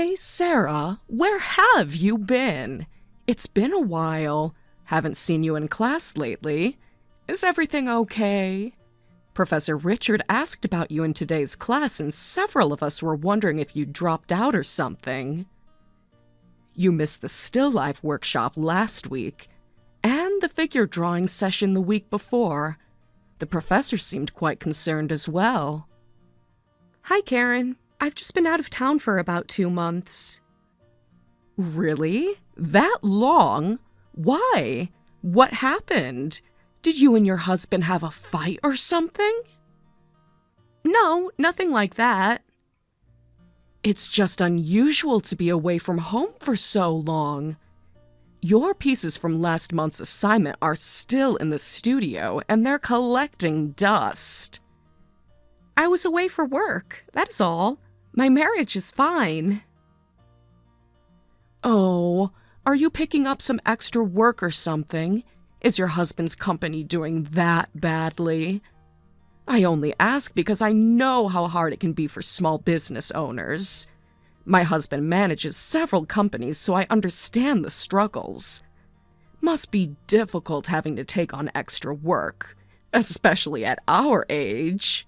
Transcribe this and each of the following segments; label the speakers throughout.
Speaker 1: Hey, Sarah, where have you been? It's been a while. Haven't seen you in class lately. Is everything okay? Professor Richard asked about you in today's class, and several of us were wondering if you dropped out or something. You missed the still life workshop last week, and the figure drawing session the week before. The professor seemed quite concerned as well.
Speaker 2: Hi, Karen. I've just been out of town for about 2 months.
Speaker 1: Really? That long? Why? What happened? Did you and your husband have a fight or something?
Speaker 2: No, nothing like that.
Speaker 1: It's just unusual to be away from home for so long. Your pieces from last month's assignment are still in the studio, and they're collecting dust.
Speaker 2: I was away for work, that is all. My marriage is fine.
Speaker 1: Oh, are you picking up some extra work or something? Is your husband's company doing that badly? I only ask because I know how hard it can be for small business owners. My husband manages several companies, so I understand the struggles. Must be difficult having to take on extra work, especially at our age.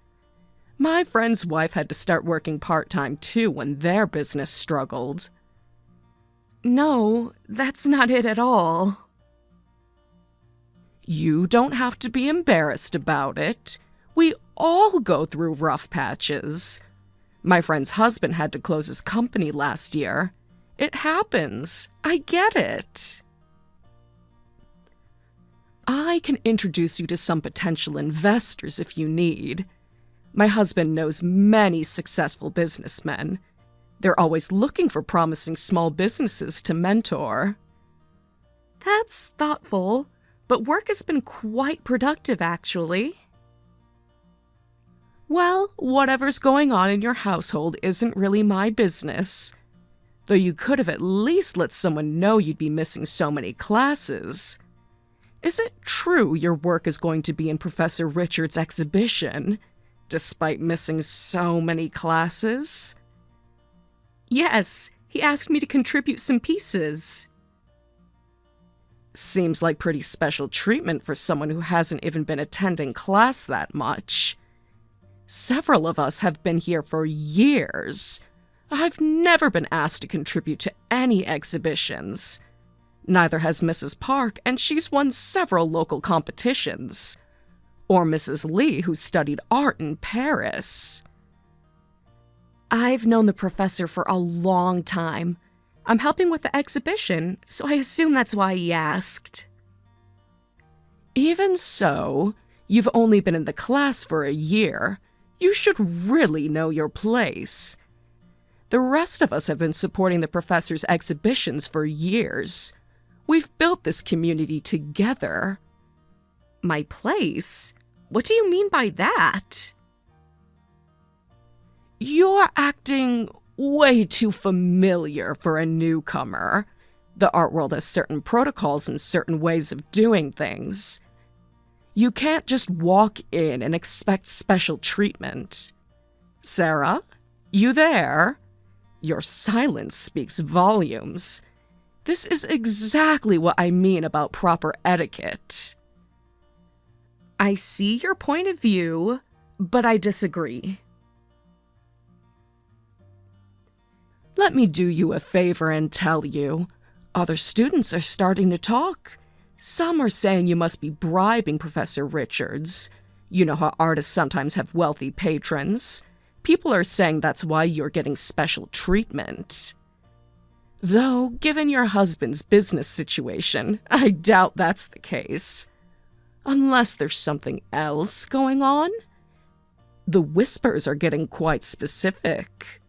Speaker 1: My friend's wife had to start working part-time too when their business struggled.
Speaker 2: No, that's not it at all.
Speaker 1: You don't have to be embarrassed about it. We all go through rough patches. My friend's husband had to close his company last year. It happens. I get it. I can introduce you to some potential investors if you need. My husband knows many successful businessmen. They're always looking for promising small businesses to mentor.
Speaker 2: That's thoughtful, but work has been quite productive, actually.
Speaker 1: Well, whatever's going on in your household isn't really my business. Though you could have at least let someone know you'd be missing so many classes. Is it true your work is going to be in Professor Richard's exhibition, despite missing so many classes?
Speaker 2: Yes, he asked me to contribute some pieces.
Speaker 1: Seems like pretty special treatment for someone who hasn't even been attending class that much. Several of us have been here for years. I've never been asked to contribute to any exhibitions. Neither has Mrs. Park, and she's won several local competitions. Or Mrs. Lee, who studied art in Paris.
Speaker 2: I've known the professor for a long time. I'm helping with the exhibition, so I assume that's why he asked.
Speaker 1: Even so, you've only been in the class for a year. You should really know your place. The rest of us have been supporting the professor's exhibitions for years. We've built this community together.
Speaker 2: My place? What do you mean by that?
Speaker 1: You're acting way too familiar for a newcomer. The art world has certain protocols and certain ways of doing things. You can't just walk in and expect special treatment. Sarah, you there? Your silence speaks volumes. This is exactly what I mean about proper etiquette.
Speaker 2: I see your point of view, but I disagree.
Speaker 1: Let me do you a favor and tell you. Other students are starting to talk. Some are saying you must be bribing Professor Richards. You know how artists sometimes have wealthy patrons. People are saying that's why you're getting special treatment. Though, given your husband's business situation, I doubt that's the case. Unless there's something else going on. The whispers are getting quite specific.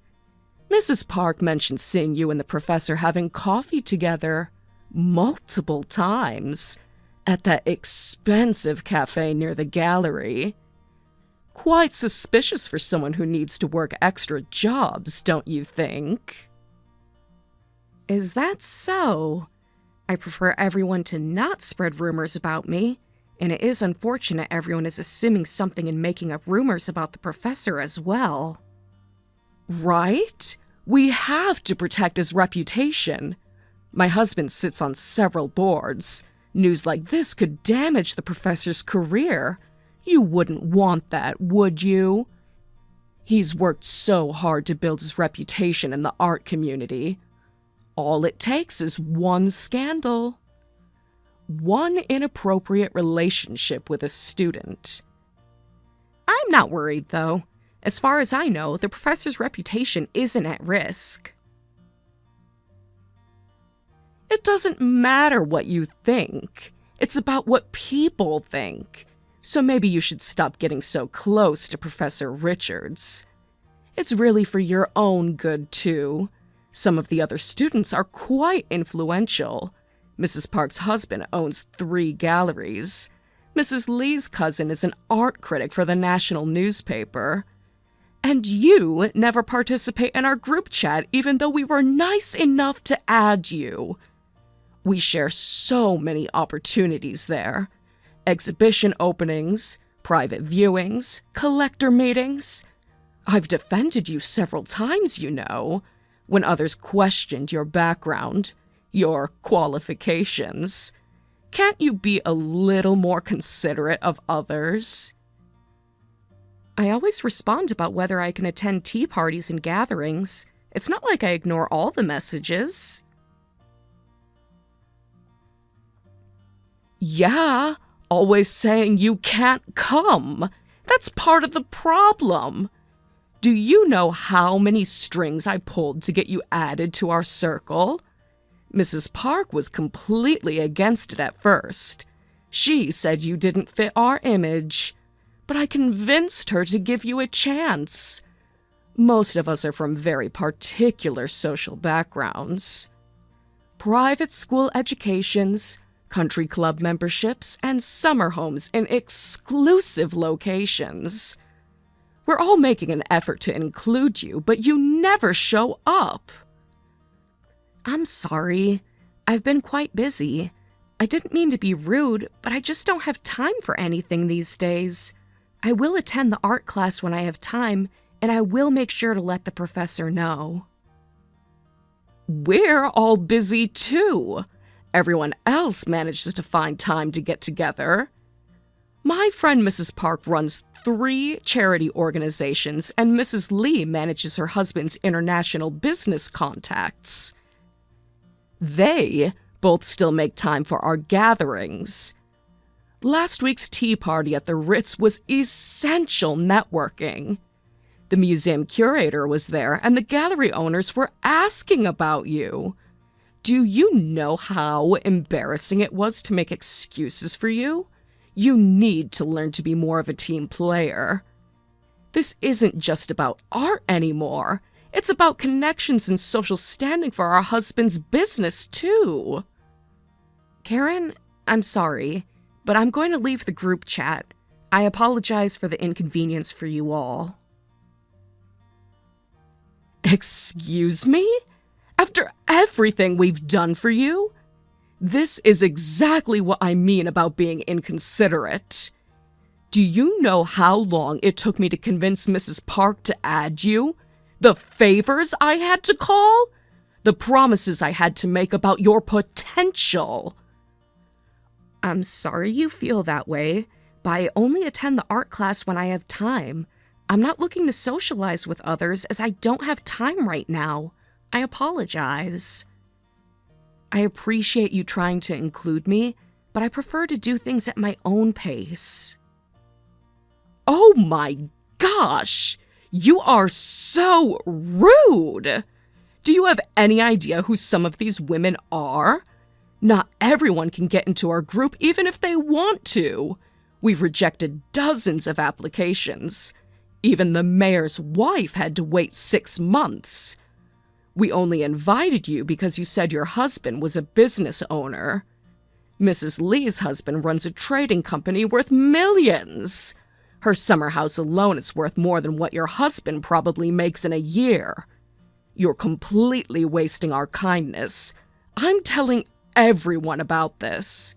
Speaker 1: Mrs. Park mentioned seeing you and the professor having coffee together multiple times at that expensive cafe near the gallery. Quite suspicious for someone who needs to work extra jobs, don't you think?
Speaker 2: Is that so? I prefer everyone to not spread rumors about me, and it is unfortunate everyone is assuming something and making up rumors about the professor as well.
Speaker 1: Right? We have to protect his reputation. My husband sits on several boards. News like this could damage the professor's career. You wouldn't want that, would you? He's worked so hard to build his reputation in the art community. All it takes is one scandal. One inappropriate relationship with a student.
Speaker 2: I'm not worried, though. As far as I know, the professor's reputation isn't at risk.
Speaker 1: It doesn't matter what you think. It's about what people think. So maybe you should stop getting so close to Professor Richards. It's really for your own good, too. Some of the other students are quite influential. Mrs. Park's husband owns 3 galleries. Mrs. Lee's cousin is an art critic for the national newspaper. And you never participate in our group chat even though we were nice enough to add you. We share so many opportunities there. Exhibition openings, private viewings, collector meetings. I've defended you several times, you know, when others questioned your background, your qualifications. Can't you be a little more considerate of others?
Speaker 2: I always respond about whether I can attend tea parties and gatherings. It's not like I ignore all the messages.
Speaker 1: Yeah, always saying you can't come. That's part of the problem. Do you know how many strings I pulled to get you added to our circle? Mrs. Park was completely against it at first. She said you didn't fit our image, but I convinced her to give you a chance. Most of us are from very particular social backgrounds. Private school educations, country club memberships, and summer homes in exclusive locations. We're all making an effort to include you, but you never show up.
Speaker 2: I'm sorry. I've been quite busy. I didn't mean to be rude, but I just don't have time for anything these days. I will attend the art class when I have time, and I will make sure to let the professor know.
Speaker 1: We're all busy too. Everyone else manages to find time to get together. My friend Mrs. Park runs 3 charity organizations, and Mrs. Lee manages her husband's international business contacts. They both still make time for our gatherings. Last week's tea party at the Ritz was essential networking. The museum curator was there, and the gallery owners were asking about you. Do you know how embarrassing it was to make excuses for you? You need to learn to be more of a team player. This isn't just about art anymore. It's about connections and social standing for our husband's business, too.
Speaker 2: Karen, I'm sorry, but I'm going to leave the group chat. I apologize for the inconvenience for you all.
Speaker 1: Excuse me? After everything we've done for you? This is exactly what I mean about being inconsiderate. Do you know how long it took me to convince Mrs. Park to add you? The favors I had to call? The promises I had to make about your potential?
Speaker 2: I'm sorry you feel that way, but I only attend the art class when I have time. I'm not looking to socialize with others as I don't have time right now. I apologize. I appreciate you trying to include me, but I prefer to do things at my own pace.
Speaker 1: Oh my gosh! You are so rude! Do you have any idea who some of these women are? Not everyone can get into our group even if they want to. We've rejected dozens of applications. Even the mayor's wife had to wait 6 months. We only invited you because you said your husband was a business owner. Mrs. Lee's husband runs a trading company worth millions. Her summer house alone is worth more than what your husband probably makes in a year. You're completely wasting our kindness. I'm telling everyone about this.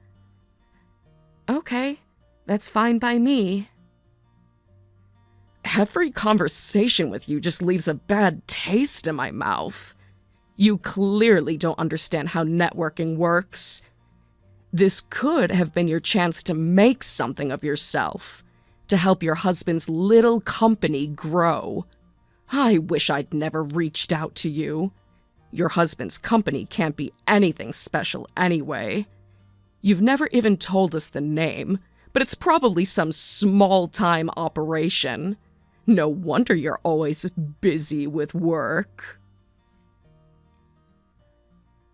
Speaker 2: Okay, that's fine by me.
Speaker 1: Every conversation with you just leaves a bad taste in my mouth. You clearly don't understand how networking works. This could have been your chance to make something of yourself, to help your husband's little company grow. I wish I'd never reached out to you. Your husband's company can't be anything special anyway. You've never even told us the name, but it's probably some small-time operation. No wonder you're always busy with work.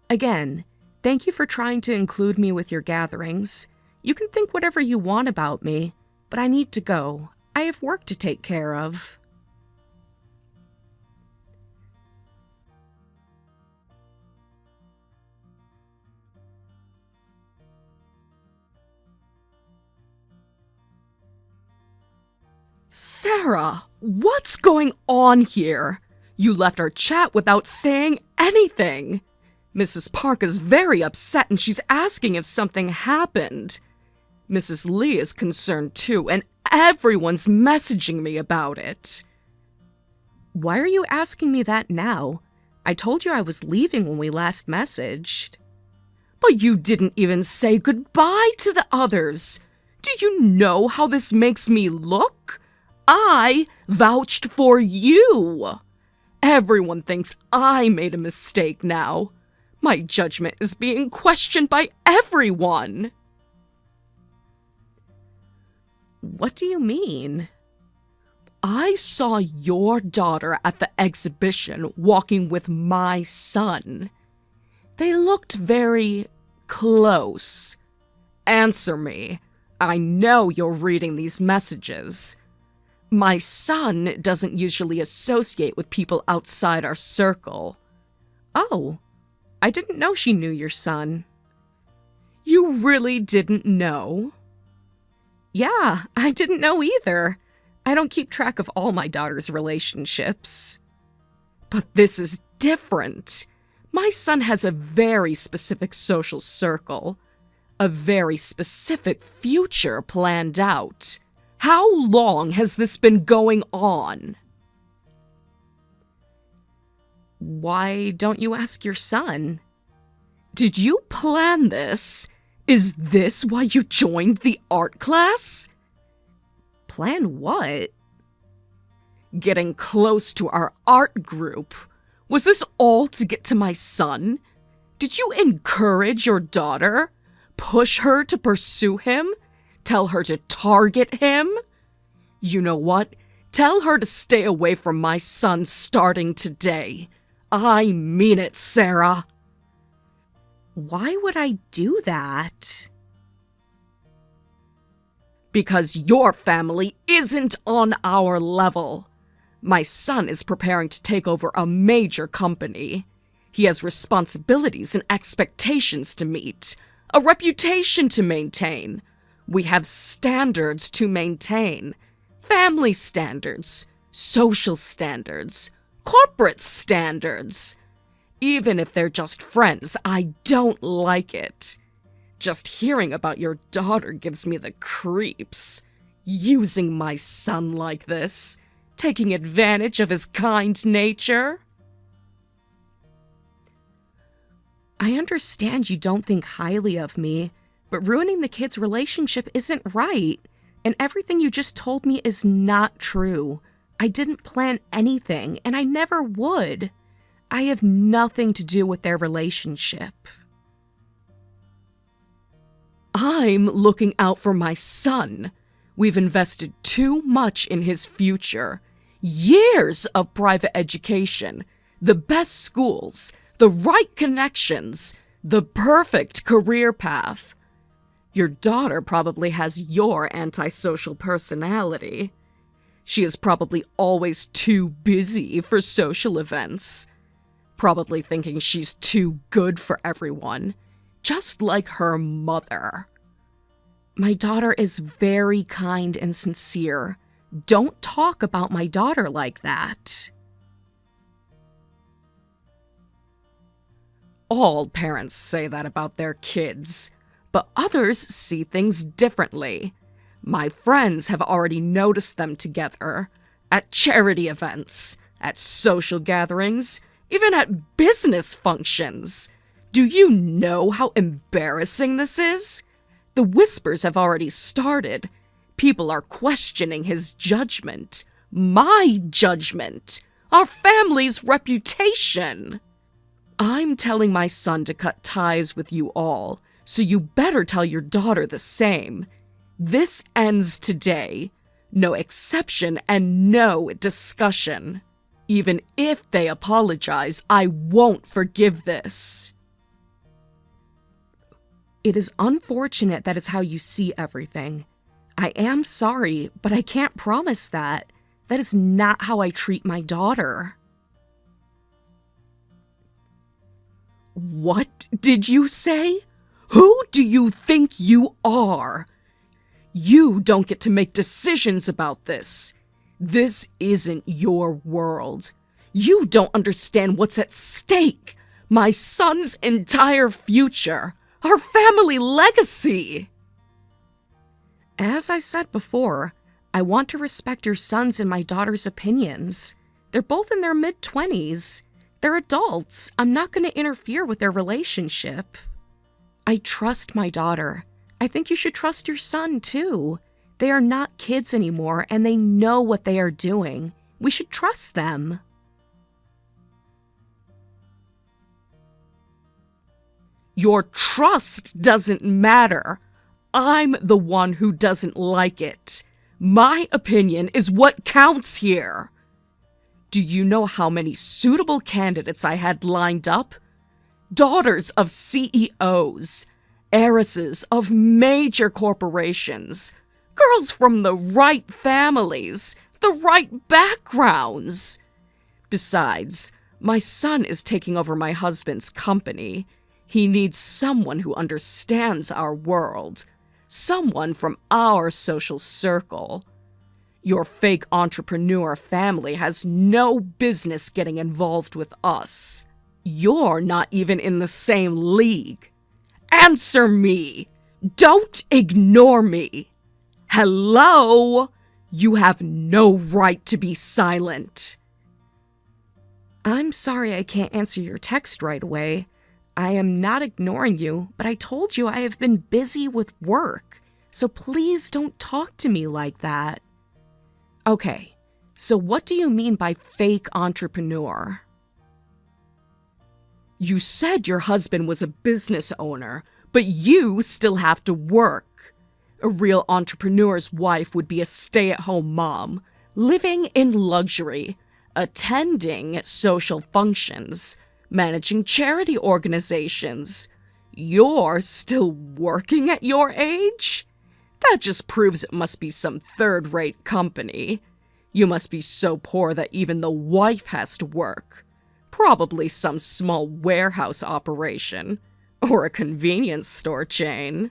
Speaker 2: Again, thank you for trying to include me with your gatherings. You can think whatever you want about me, but I need to go. I have work to take care of.
Speaker 1: Sarah, what's going on here? You left our chat without saying anything. Mrs. Park is very upset and she's asking if something happened. Mrs. Lee is concerned too, and everyone's messaging me about it.
Speaker 2: Why are you asking me that now? I told you I was leaving when we last messaged.
Speaker 1: But you didn't even say goodbye to the others. Do you know how this makes me look? I vouched for you. Everyone thinks I made a mistake now. My judgment is being questioned by everyone.
Speaker 2: What do you mean?
Speaker 1: I saw your daughter at the exhibition walking with my son. They looked very close. Answer me. I know you're reading these messages. My son doesn't usually associate with people outside our circle.
Speaker 2: Oh, I didn't know she knew your son.
Speaker 1: You really didn't know?
Speaker 2: Yeah, I didn't know either. I don't keep track of all my daughter's relationships.
Speaker 1: But this is different. My son has a very specific social circle, a very specific future planned out. How long has this been going on?
Speaker 2: Why don't you ask your son?
Speaker 1: Did you plan this? Is this why you joined the art class?
Speaker 2: Plan what?
Speaker 1: Getting close to our art group. Was this all to get to my son? Did you encourage your daughter? Push her to pursue him? Tell her to target him? You know what? Tell her to stay away from my son starting today. I mean it, Sarah.
Speaker 2: Why would I do that?
Speaker 1: Because your family isn't on our level. My son is preparing to take over a major company. He has responsibilities and expectations to meet, a reputation to maintain. We have standards to maintain. Family standards, social standards, corporate standards. Even if they're just friends, I don't like it. Just hearing about your daughter gives me the creeps. Using my son like this, taking advantage of his kind nature.
Speaker 2: I understand you don't think highly of me, but ruining the kid's relationship isn't right, and everything you just told me is not true. I didn't plan anything, and I never would. I have nothing to do with their relationship.
Speaker 1: I'm looking out for my son. We've invested too much in his future. Years of private education, the best schools, the right connections, the perfect career path. Your daughter probably has your antisocial personality. She is probably always too busy for social events. Probably thinking she's too good for everyone, just like her mother.
Speaker 2: My daughter is very kind and sincere. Don't talk about my daughter like that.
Speaker 1: All parents say that about their kids, but others see things differently. My friends have already noticed them together, At charity events, at social gatherings, even at business functions. Do you know how embarrassing this is? The whispers have already started. People are questioning his judgment. My judgment. Our family's reputation. I'm telling my son to cut ties with you all, so you better tell your daughter the same. This ends today. No exception and no discussion. Even if they apologize, I won't forgive this.
Speaker 2: It is unfortunate that is how you see everything. I am sorry, but I can't promise that. That is not how I treat my daughter.
Speaker 1: What did you say? Who do you think you are? You don't get to make decisions about this. This isn't your world. You don't understand what's at stake. My son's entire future. Our family legacy.
Speaker 2: As I said before, I want to respect your son's and my daughter's opinions. They're both in their mid-20s. They're adults. I'm not going to interfere with their relationship. I trust my daughter. I think you should trust your son, too. They are not kids anymore, and they know what they are doing. We should trust them.
Speaker 1: Your trust doesn't matter. I'm the one who doesn't like it. My opinion is what counts here. Do you know how many suitable candidates I had lined up? Daughters of CEOs, heiresses of major corporations, girls from the right families, the right backgrounds. Besides, my son is taking over my husband's company. He needs someone who understands our world, someone from our social circle. Your fake entrepreneur family has no business getting involved with us. You're not even in the same league. Answer me! Don't ignore me! Hello? You have no right to be silent.
Speaker 2: I'm sorry I can't answer your text right away. I am not ignoring you, but I told you I have been busy with work, so please don't talk to me like that. Okay, so what do you mean by fake entrepreneur?
Speaker 1: You said your husband was a business owner, but you still have to work. A real entrepreneur's wife would be a stay-at-home mom, living in luxury, attending social functions, managing charity organizations. You're still working at your age? That just proves it must be some third-rate company. You must be so poor that even the wife has to work. Probably some small warehouse operation, or a convenience store chain.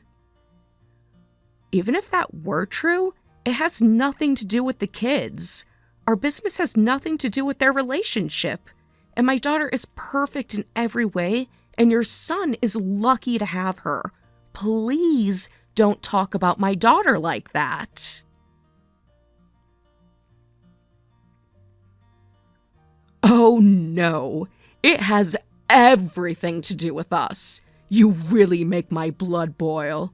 Speaker 2: Even if that were true, it has nothing to do with the kids. Our business has nothing to do with their relationship. And my daughter is perfect in every way, and your son is lucky to have her. Please don't talk about my daughter like that.
Speaker 1: Oh no, it has everything to do with us. You really make my blood boil.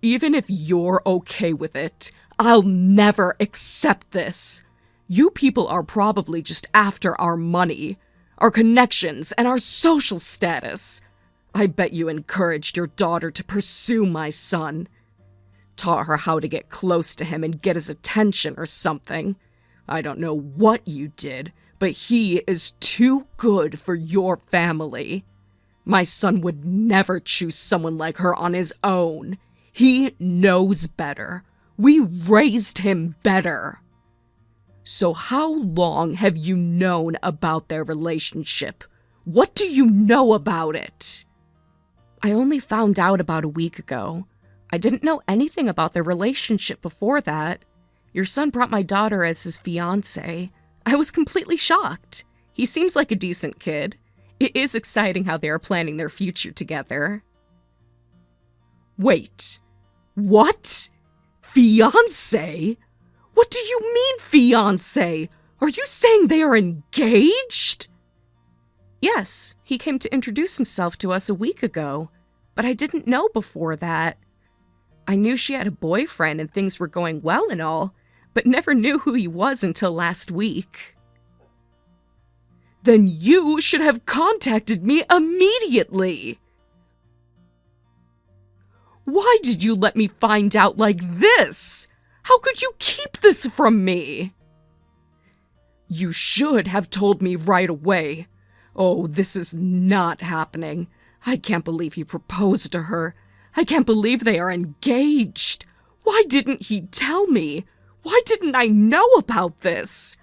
Speaker 1: Even if you're okay with it, I'll never accept this. You people are probably just after our money, our connections, and our social status. I bet you encouraged your daughter to pursue my son. Taught her how to get close to him and get his attention or something. I don't know what you did, but he is too good for your family. My son would never choose someone like her on his own. He knows better. We raised him better. So how long have you known about their relationship? What do you know about it?
Speaker 2: I only found out about a week ago. I didn't know anything about their relationship before that. Your son brought my daughter as his fiancé. I was completely shocked. He seems like a decent kid. It is exciting how they are planning their future together.
Speaker 1: Wait, what? Fiancé? What do you mean, fiancé? Are you saying they are engaged?
Speaker 2: Yes, he came to introduce himself to us a week ago, but I didn't know before that. I knew she had a boyfriend and things were going well and all, but never knew who he was until last week.
Speaker 1: Then you should have contacted me immediately. Why did you let me find out like this? How could you keep this from me? You should have told me right away. Oh, this is not happening. I can't believe he proposed to her. I can't believe they are engaged. Why didn't he tell me? Why didn't I know about this?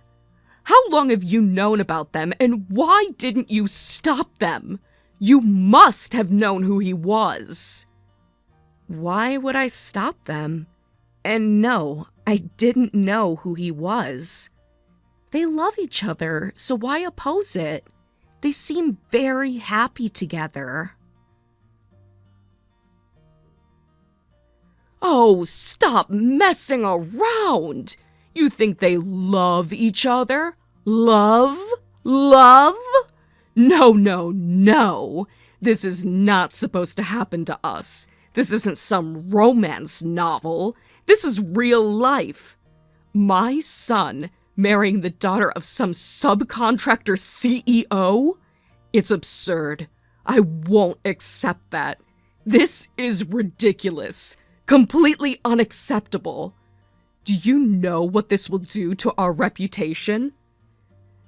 Speaker 1: How long have you known about them, and why didn't you stop them? You must have known who he was.
Speaker 2: Why would I stop them? And no, I didn't know who he was. They love each other, so why oppose it? They seem very happy together.
Speaker 1: Oh, stop messing around! You think they love each other? Love? Love? No, no, no. This is not supposed to happen to us. This isn't some romance novel. This is real life. My son marrying the daughter of some subcontractor CEO? It's absurd. I won't accept that. This is ridiculous. Completely unacceptable. Do you know what this will do to our reputation?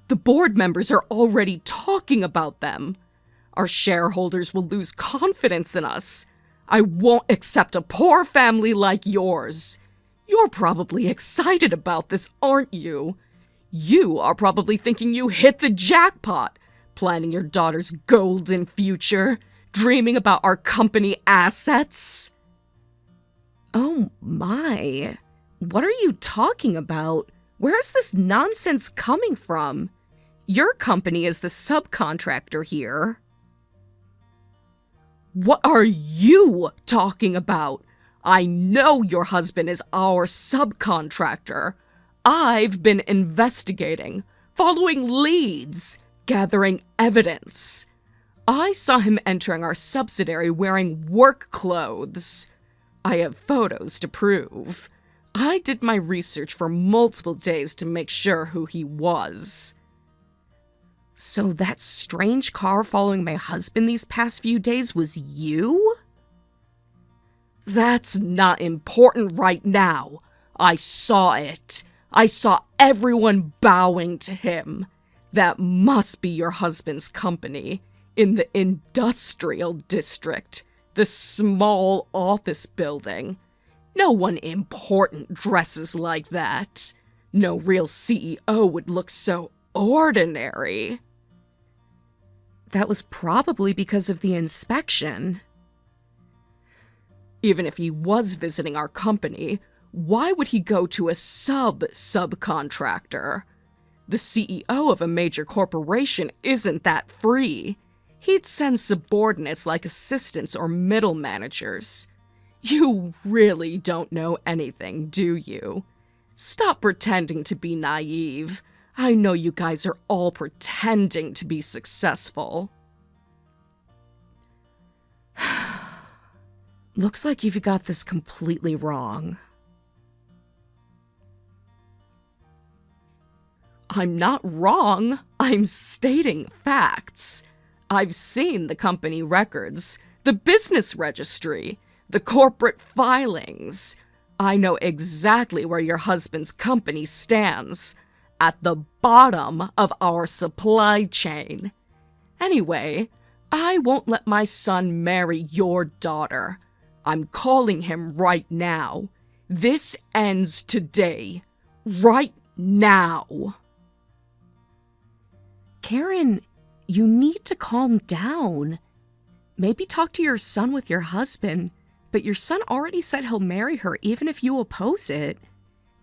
Speaker 1: The board members are already talking about them. Our shareholders will lose confidence in us. I won't accept a poor family like yours. You're probably excited about this, aren't you? You are probably thinking you hit the jackpot, planning your daughter's golden future, dreaming about our company assets.
Speaker 2: Oh my. What are you talking about? Where is this nonsense coming from? Your company is the subcontractor here.
Speaker 1: What are you talking about? I know your husband is our subcontractor. I've been investigating, following leads, gathering evidence. I saw him entering our subsidiary wearing work clothes. I have photos to prove. I did my research for multiple days to make sure who he was.
Speaker 2: So that strange car following my husband these past few days was you?
Speaker 1: That's not important right now. I saw it. I saw everyone bowing to him. That must be your husband's company. In the industrial district. The small office building. No one important dresses like that. No real CEO would look so ordinary.
Speaker 2: That was probably because of the inspection.
Speaker 1: Even if he was visiting our company, why would he go to a subcontractor? The CEO of a major corporation isn't that free. He'd send subordinates like assistants or middle managers. You really don't know anything, do you? Stop pretending to be naive. I know you guys are all pretending to be successful.
Speaker 2: Looks like you've got this completely wrong.
Speaker 1: I'm not wrong. I'm stating facts. I've seen the company records, the business registry, the corporate filings. I know exactly where your husband's company stands. At the bottom of our supply chain. Anyway, I won't let my son marry your daughter. I'm calling him right now. This ends today. Right now.
Speaker 2: Karen, you need to calm down. Maybe talk to your son with your husband, but your son already said he'll marry her even if you oppose it.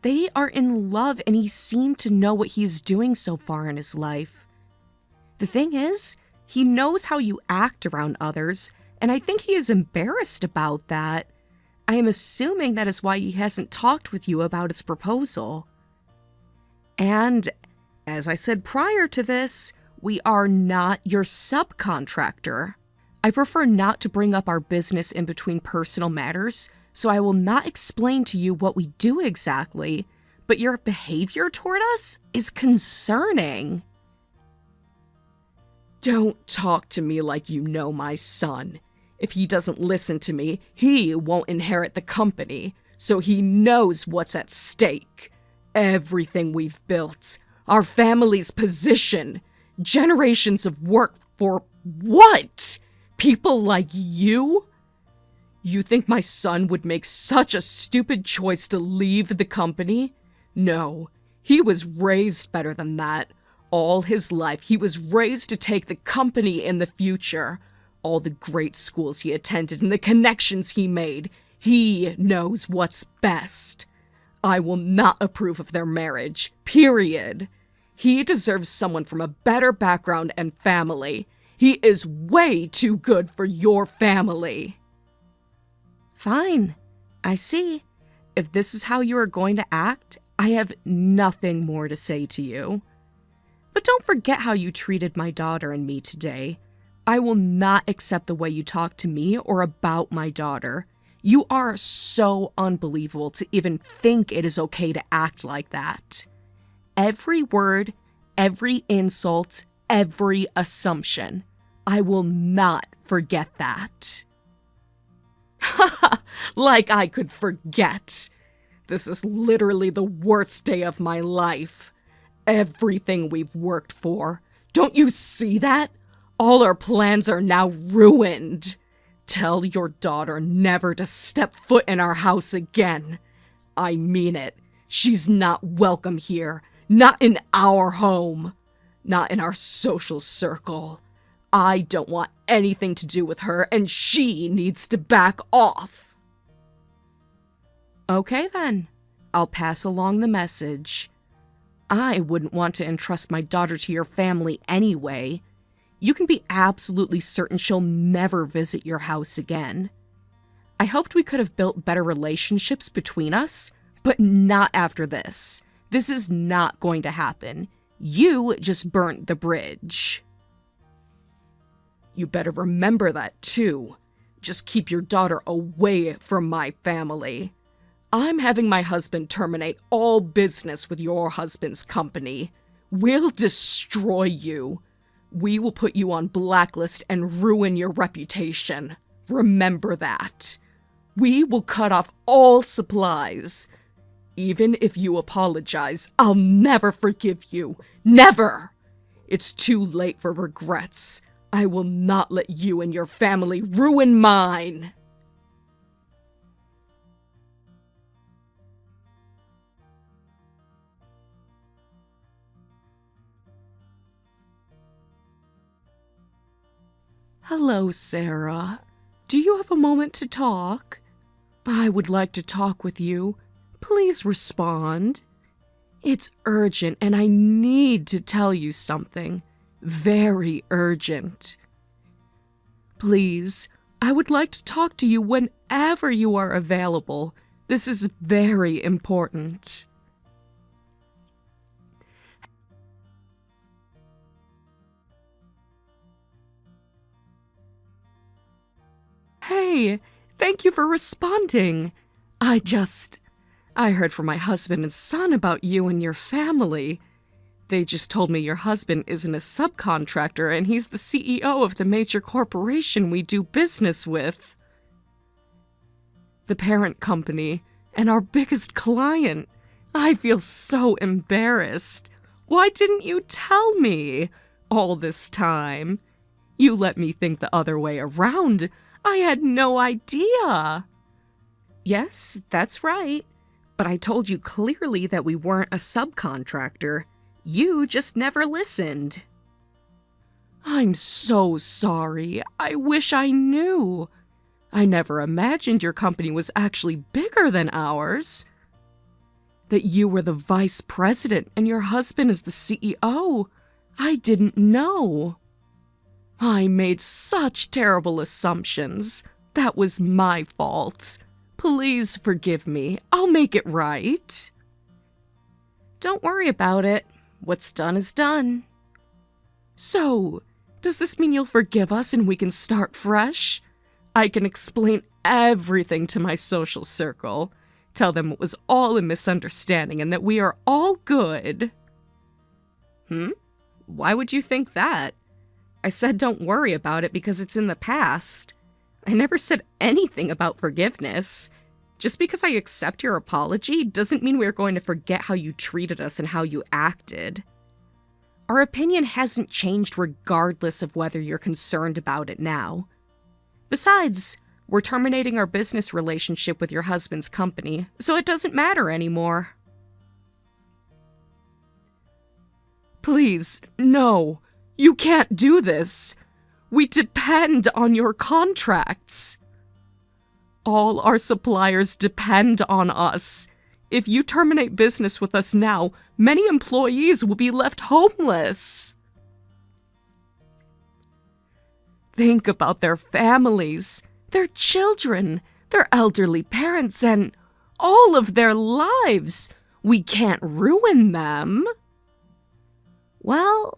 Speaker 2: They are in love and he seemed to know what he's doing so far in his life. The thing is, he knows how you act around others, and I think he is embarrassed about that. I am assuming that is why he hasn't talked with you about his proposal. And As I said prior to this, we are not your subcontractor. I prefer not to bring up our business in between personal matters, so I will not explain to you what we do exactly, but your behavior toward us is concerning.
Speaker 1: Don't talk to me like you know my son. If he doesn't listen to me, he won't inherit the company, so he knows what's at stake. Everything we've built, our family's position, generations of work for what? People like you? You think my son would make such a stupid choice to leave the company? No, he was raised better than that. All his life, he was raised to take the company in the future. All the great schools he attended and the connections he made, he knows what's best. I will not approve of their marriage, period. He deserves someone from a better background and family. He is way too good for your family.
Speaker 2: Fine. I see. If this is how you are going to act, I have nothing more to say to you. But don't forget how you treated my daughter and me today. I will not accept the way you talk to me or about my daughter. You are so unbelievable to even think it is okay to act like that. Every word, every insult, every assumption. I will not forget that. Like I could forget. This is literally the worst day of my life. Everything we've worked for. Don't you see that? All our plans are now ruined. Tell your daughter never to step foot in our house again. I mean it. She's not welcome here. Not in our home. Not in our social circle. I don't want anything to do with her, and she needs to back off. Okay then. I'll pass along the message. I wouldn't want to entrust my daughter to your family anyway. You can be absolutely certain she'll never visit your house again. I hoped we could have built better relationships between us, but not after this. This is not going to happen. You just burnt the bridge.
Speaker 1: You better remember that, too. Just keep your daughter away from my family. I'm having my husband terminate all business with your husband's company. We'll destroy you. We will put you on blacklist and ruin your reputation. Remember that. We will cut off all supplies. Even if you apologize, I'll never forgive you. Never! It's too late for regrets. I will not let you and your family ruin mine.
Speaker 2: Hello, Sarah. Do you have a moment to talk? I would like to talk with you. Please respond. It's urgent and I need to tell you something. Very urgent. Please, I would like to talk to you whenever you are available. This is very important. Hey, thank you for responding. I heard from my husband and son about you and your family. They just told me your husband isn't a subcontractor and he's the CEO of the major corporation we do business with. The parent company and our biggest client. I feel so embarrassed. Why didn't you tell me all this time? You let me think the other way around. I had no idea. Yes, that's right. But I told you clearly that we weren't a subcontractor. You just never listened. I'm so sorry. I wish I knew. I never imagined your company was actually bigger than ours. That you were the vice president and your husband is the CEO. I didn't know. I made such terrible assumptions. That was my fault. Please forgive me. I'll make it right. Don't worry about it.
Speaker 1: What's done is done. So, does this mean you'll forgive us and we can start fresh? I can explain everything to my social circle. Tell them it was all a misunderstanding and that we are all good. Why would you think that? I said don't worry about it because it's in the past. I never said anything about forgiveness. Just because I accept your apology doesn't mean we're going to forget how you treated us and how you acted. Our opinion hasn't changed regardless of whether you're concerned about it now. Besides, we're terminating our business relationship with your husband's company, so it doesn't matter anymore. Please, no. You can't do this. We depend on your contracts. All our suppliers depend on us. If you terminate business with us now, many employees will be left homeless. Think about their families, their children, their elderly parents, and all of their lives. We can't ruin them. Well,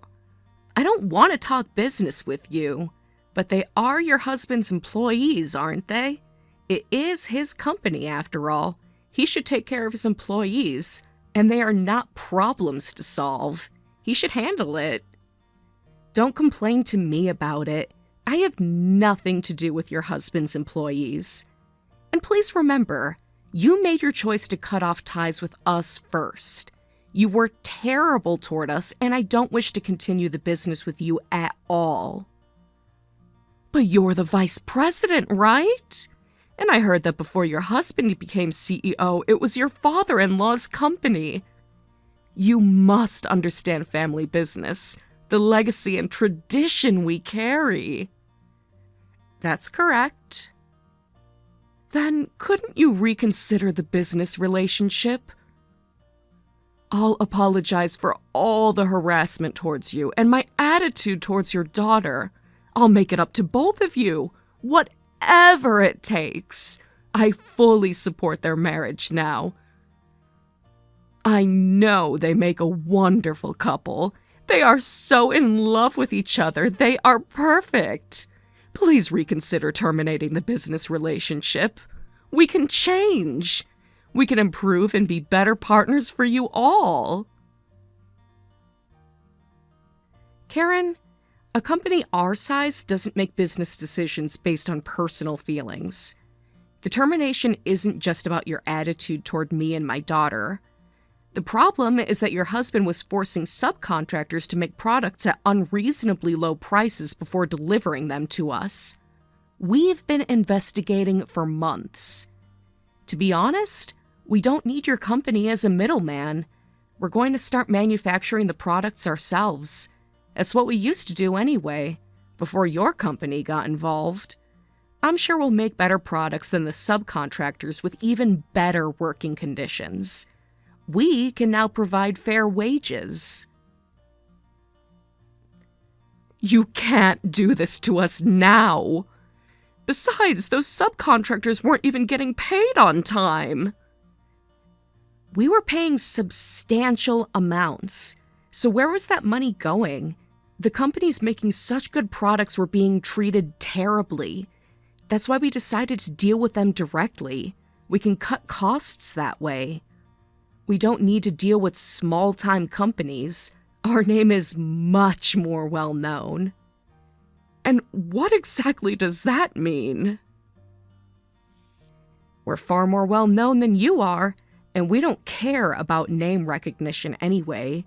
Speaker 1: I don't want to talk business with you, but they are your husband's employees, aren't they? It is his company, after all. He should take care of his employees, and they are not problems to solve. He should handle it. Don't complain to me about it. I have nothing to do with your husband's employees. And please remember, you made your choice to cut off ties with us first. You were terrible toward us, and I don't wish to continue the business with you at all. But you're the vice president, right? And I heard that before your husband became CEO, it was your father-in-law's company. You must understand family business, the legacy and tradition we carry. That's correct. Then couldn't you reconsider the business relationship? I'll apologize for all the harassment towards you and my attitude towards your daughter. I'll make it up to both of you, whatever it takes. I fully support their marriage now. I know they make a wonderful couple. They are so in love with each other. They are perfect. Please reconsider terminating the business relationship. We can change. We can improve and be better partners for you all. Karen, a company our size doesn't make business decisions based on personal feelings. The termination isn't just about your attitude toward me and my daughter. The problem is that your husband was forcing subcontractors to make products at unreasonably low prices before delivering them to us. We've been investigating for months. To be honest, we don't need your company as a middleman. We're going to start manufacturing the products ourselves. That's what we used to do anyway, before your company got involved. I'm sure we'll make better products than the subcontractors with even better working conditions. We can now provide fair wages. You can't do this to us now. Besides, those subcontractors weren't even getting paid on time. We were paying substantial amounts. So where was that money going? The companies making such good products were being treated terribly. That's why we decided to deal with them directly. We can cut costs that way. We don't need to deal with small-time companies. Our name is much more well-known. And what exactly does that mean? We're far more well-known than you are, and we don't care about name recognition anyway.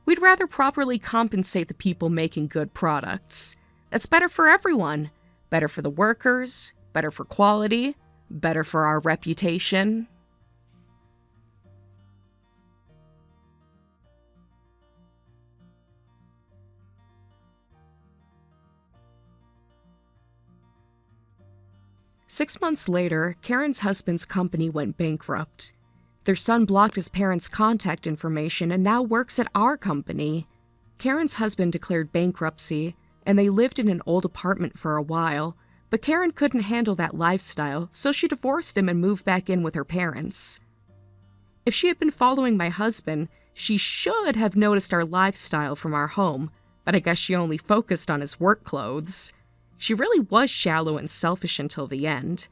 Speaker 1: We'd rather properly compensate the people making good products. That's better for everyone. Better for the workers, better for quality, better for our reputation. Six months later, Karen's husband's company went bankrupt. Their son blocked his parents' contact information and now works at our company. Karen's husband declared bankruptcy, and they lived in an old apartment for a while, but Karen couldn't handle that lifestyle, so she divorced him and moved back in with her parents. If she had been following my husband,
Speaker 2: She should have noticed our lifestyle from our home, but I guess she only focused on his work clothes. She really was shallow and selfish until the end.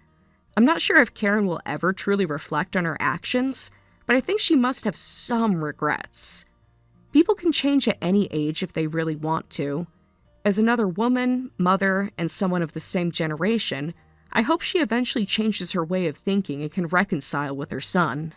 Speaker 2: I'm not sure if Karen will ever truly reflect on her actions, but I think she must have some regrets. People can change at any age if they really want to. As another woman, mother, and someone of the same generation, I hope she eventually changes her way of thinking and can reconcile with her son.